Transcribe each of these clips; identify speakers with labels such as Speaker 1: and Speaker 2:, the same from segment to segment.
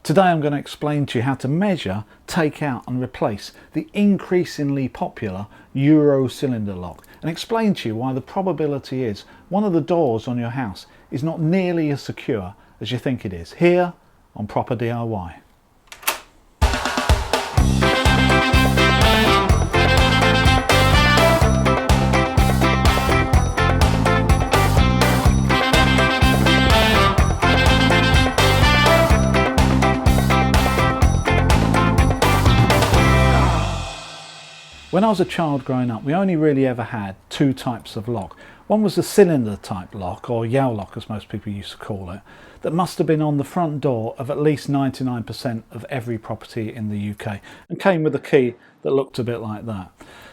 Speaker 1: Today I'm going to explain to you how to measure, take out and replace the increasingly popular Euro cylinder lock, and explain to you why the probability is one of the doors on your house is not nearly as secure as you think it is, here on Proper DIY. When I was a child growing up, we only really ever had two types of lock. One was the cylinder type lock, or Yale lock as most people used to call it, that must have been on the front door of at least 99% of every property in the UK and came with a key that looked a bit like that.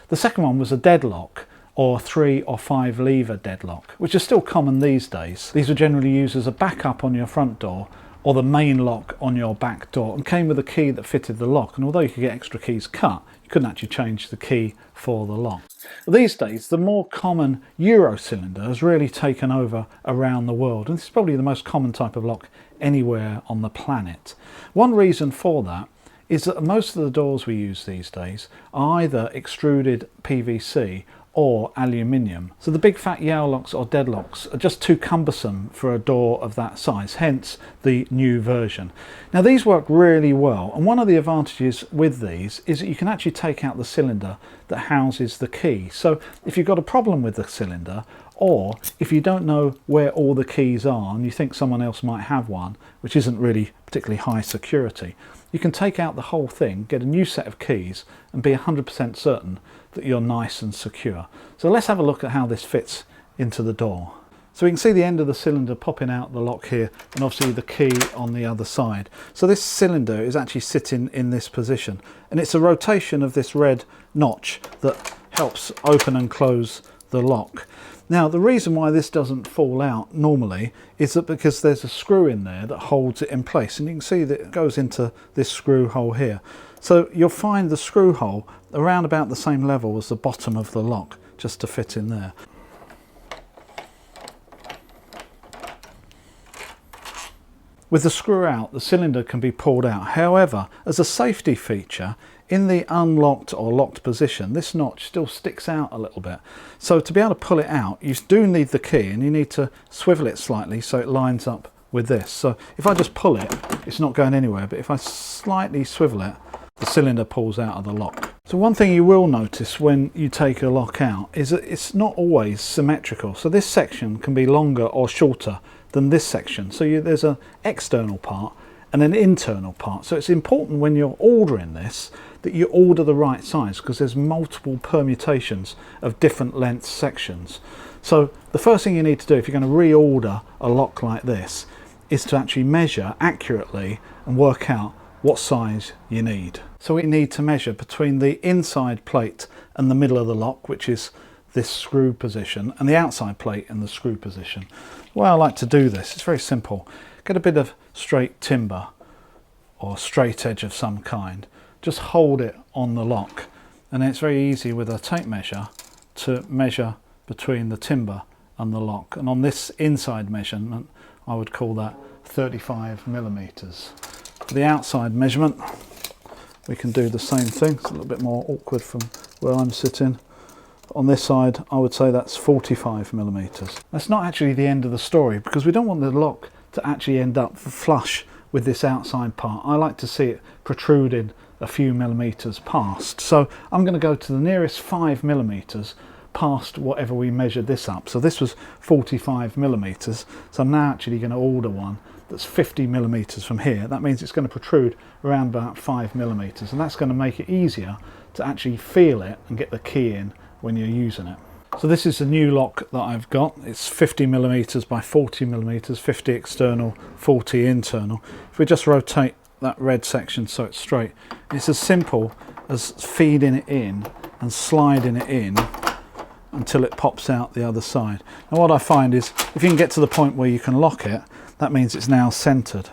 Speaker 1: The second one was a deadlock, or 3 or 5 lever deadlock, which is still common these days. These were generally used as a backup on your front door or the main lock on your back door, and came with a key that fitted the lock, and although you could get extra keys cut, you couldn't actually change the key for the lock. These days the more common Euro cylinder has really taken over around the world, and this is probably the most common type of lock anywhere on the planet. One reason for that is that most of the doors we use these days are either extruded PVC or aluminium. So the big fat Yale locks or deadlocks are just too cumbersome for a door of that size, hence the new version. Now these work really well, and one of the advantages with these is that you can actually take out the cylinder that houses the key. So if you've got a problem with the cylinder, or if you don't know where all the keys are and you think someone else might have one, which isn't really particularly high security, you can take out the whole thing, get a new set of keys and be 100% certain that you're nice and secure. So let's have a look at how this fits into the door. So we can see the end of the cylinder popping out the lock here, and obviously the key on the other side. So this cylinder is actually sitting in this position, and it's a rotation of this red notch that helps open and close the lock. Now the reason why this doesn't fall out normally is that because there's a screw in there that holds it in place, and you can see that it goes into this screw hole here. So you'll find the screw hole around about the same level as the bottom of the lock, just to fit in there. With the screw out, the cylinder can be pulled out. However, as a safety feature, in the unlocked or locked position, this notch still sticks out a little bit. So to be able to pull it out, you do need the key, and you need to swivel it slightly so it lines up with this. So if I just pull it, it's not going anywhere, but if I slightly swivel it, the cylinder pulls out of the lock. So one thing you will notice when you take a lock out is that it's not always symmetrical. So this section can be longer or shorter than this section. So there's an external part and an internal part. So it's important when you're ordering this that you order the right size, because there's multiple permutations of different length sections. So the first thing you need to do if you're going to reorder a lock like this is to actually measure accurately and work out what size you need. So we need to measure between the inside plate and the middle of the lock, which is this screw position, and the outside plate and the screw position. The way I like to do this, it's very simple. Get a bit of straight timber or straight edge of some kind, just hold it on the lock, and then it's very easy with a tape measure to measure between the timber and the lock. And on this inside measurement, I would call that 35 millimeters. For the outside measurement, we can do the same thing. It's a little bit more awkward from where I'm sitting. On this side, I would say that's 45 millimeters. That's not actually the end of the story, because we don't want the lock to actually end up flush with this outside part. I like to see it protruding a few millimeters past. So I'm going to go to the nearest 5 millimeters past whatever we measured this up. So this was 45 millimeters. So I'm now actually going to order one that's 50 millimeters from here. That means it's going to protrude around about 5 millimeters, and that's going to make it easier to actually feel it and get the key in when you're using it. So this is the new lock that I've got. It's 50 millimeters by 40 millimeters, 50 external, 40 internal. If we just rotate that red section so it's straight, it's as simple as feeding it in and sliding it in until it pops out the other side. And what I find is if you can get to the point where you can lock it, that means it's now centered.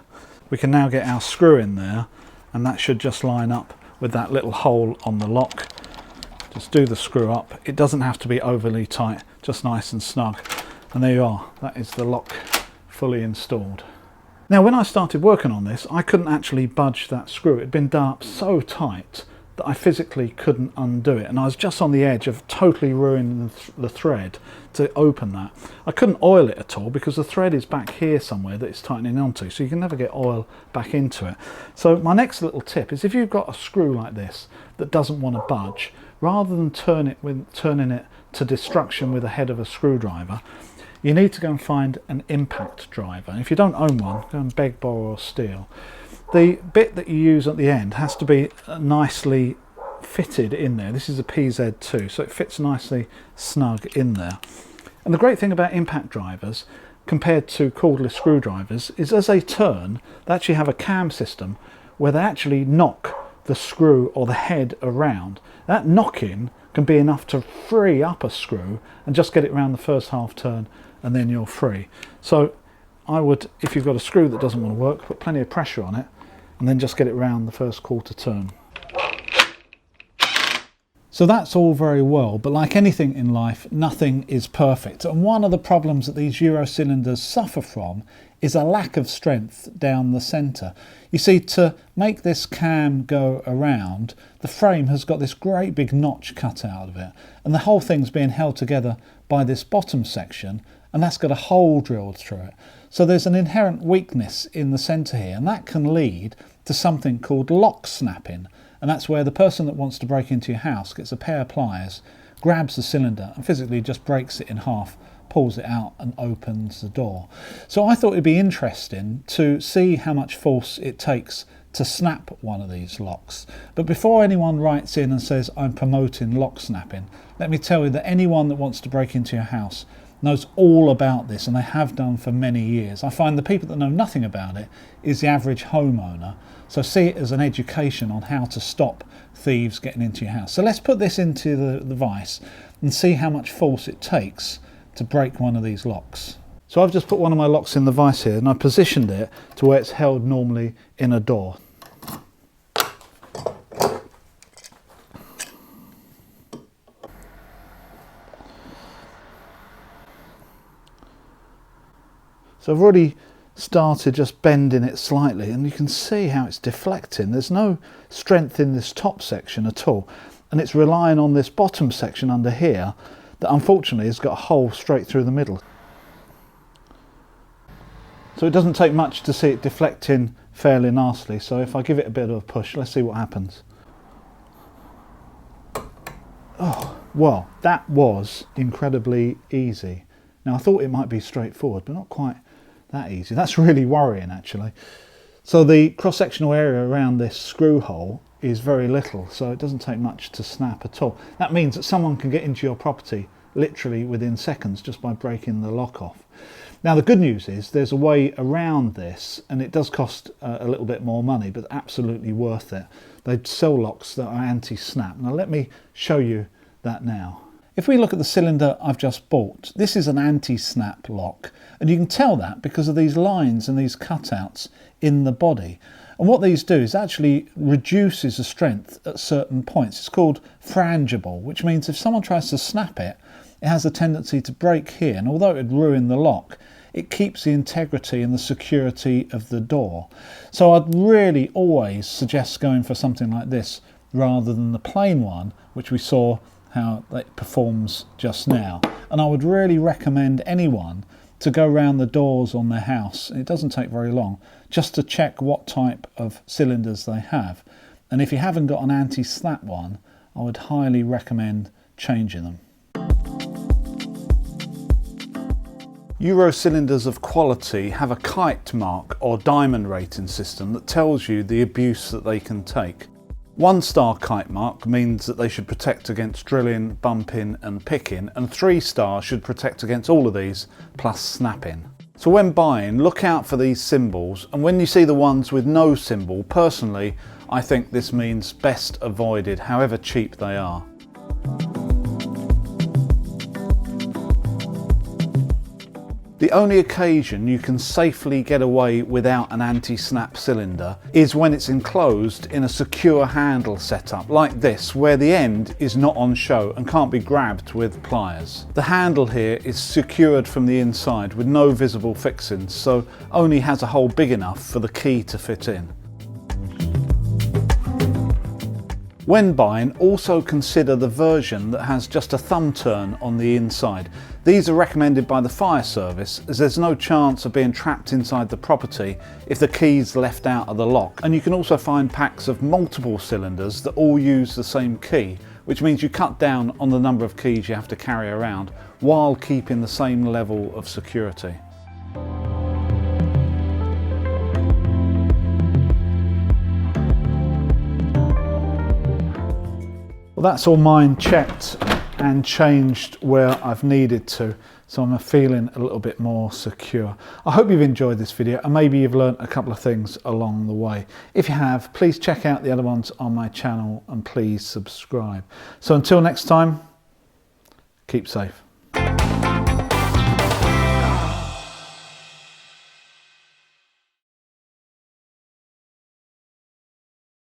Speaker 1: We can now get our screw in there, and that should just line up with that little hole on the lock. Just do the screw up. It doesn't have to be overly tight, just nice and snug. And there you are. That is the lock fully installed. Now when I started working on this, I couldn't actually budge that screw. It had been done up so tight that I physically couldn't undo it, and I was just on the edge of totally ruining the thread to open that. I couldn't oil it at all because the thread is back here somewhere that it's tightening onto, so you can never get oil back into it. So my next little tip is, if you've got a screw like this that doesn't want to budge, rather than turning it to destruction with the head of a screwdriver, you need to go and find an impact driver. And if you don't own one, go and beg, borrow or steal. The bit that you use at the end has to be nicely fitted in there. This is a PZ2, so it fits nicely snug in there. And the great thing about impact drivers compared to cordless screwdrivers is, as they turn, they actually have a cam system where they actually knock the screw or the head around. That knocking can be enough to free up a screw and just get it around the first half turn, and then you're free. So I would, if you've got a screw that doesn't want to work, put plenty of pressure on it and then just get it around the first quarter turn. So that's all very well, but like anything in life, nothing is perfect. And one of the problems that these Euro cylinders suffer from is a lack of strength down the centre. You see, to make this cam go around, the frame has got this great big notch cut out of it, and the whole thing's being held together by this bottom section, and that's got a hole drilled through it. So there's an inherent weakness in the centre here, and that can lead to something called lock snapping. And that's where the person that wants to break into your house gets a pair of pliers, grabs the cylinder and physically just breaks it in half, pulls it out and opens the door. So I thought it'd be interesting to see how much force it takes to snap one of these locks. But before anyone writes in and says I'm promoting lock snapping, let me tell you that anyone that wants to break into your house knows all about this, and they have done for many years. I find the people that know nothing about it is the average homeowner. So see it as an education on how to stop thieves getting into your house. So let's put this into the vise and see how much force it takes to break one of these locks. So I've just put one of my locks in the vise here, and I positioned it to where it's held normally in a door. So I've already started just bending it slightly, and you can see how it's deflecting. There's no strength in this top section at all, and it's relying on this bottom section under here that unfortunately has got a hole straight through the middle. So it doesn't take much to see it deflecting fairly nicely. So if I give it a bit of a push, let's see what happens. Oh, well, that was incredibly easy. Now I thought it might be straightforward, but not quite that easy. That's really worrying, actually. So the cross-sectional area around this screw hole is very little, so it doesn't take much to snap at all. That means that someone can get into your property literally within seconds just by breaking the lock off. Now the good news is there's a way around this, and it does cost a little bit more money, but absolutely worth it. They sell locks that are anti-snap. Now let me show you that now. If we look at the cylinder I've just bought, this is an anti-snap lock, and you can tell that because of these lines and these cutouts in the body. And what these do is actually reduces the strength at certain points. It's called frangible, which means if someone tries to snap it, it has a tendency to break here, and although it would ruin the lock, it keeps the integrity and the security of the door. So I'd really always suggest going for something like this rather than the plain one, which we saw how it performs just now. And I would really recommend anyone to go around the doors on their house, it doesn't take very long, just to check what type of cylinders they have. And if you haven't got an anti-snap one, I would highly recommend changing them. Euro cylinders of quality have a kite mark or diamond rating system that tells you the abuse that they can take. 1-star kite mark means that they should protect against drilling, bumping and picking, and 3-star should protect against all of these plus snapping. So when buying, look out for these symbols, and when you see the ones with no symbol, personally I think this means best avoided, however cheap they are. The only occasion you can safely get away without an anti-snap cylinder is when it's enclosed in a secure handle setup like this, where the end is not on show and can't be grabbed with pliers. The handle here is secured from the inside with no visible fixings, so only has a hole big enough for the key to fit in. When buying, also consider the version that has just a thumb turn on the inside. These are recommended by the fire service as there's no chance of being trapped inside the property if the key's left out of the lock. And you can also find packs of multiple cylinders that all use the same key, which means you cut down on the number of keys you have to carry around while keeping the same level of security. Well, that's all mine checked and changed where I've needed to, so I'm feeling a little bit more secure. I hope you've enjoyed this video and maybe you've learned a couple of things along the way. If you have, please check out the other ones on my channel and please subscribe. So until next time, keep safe.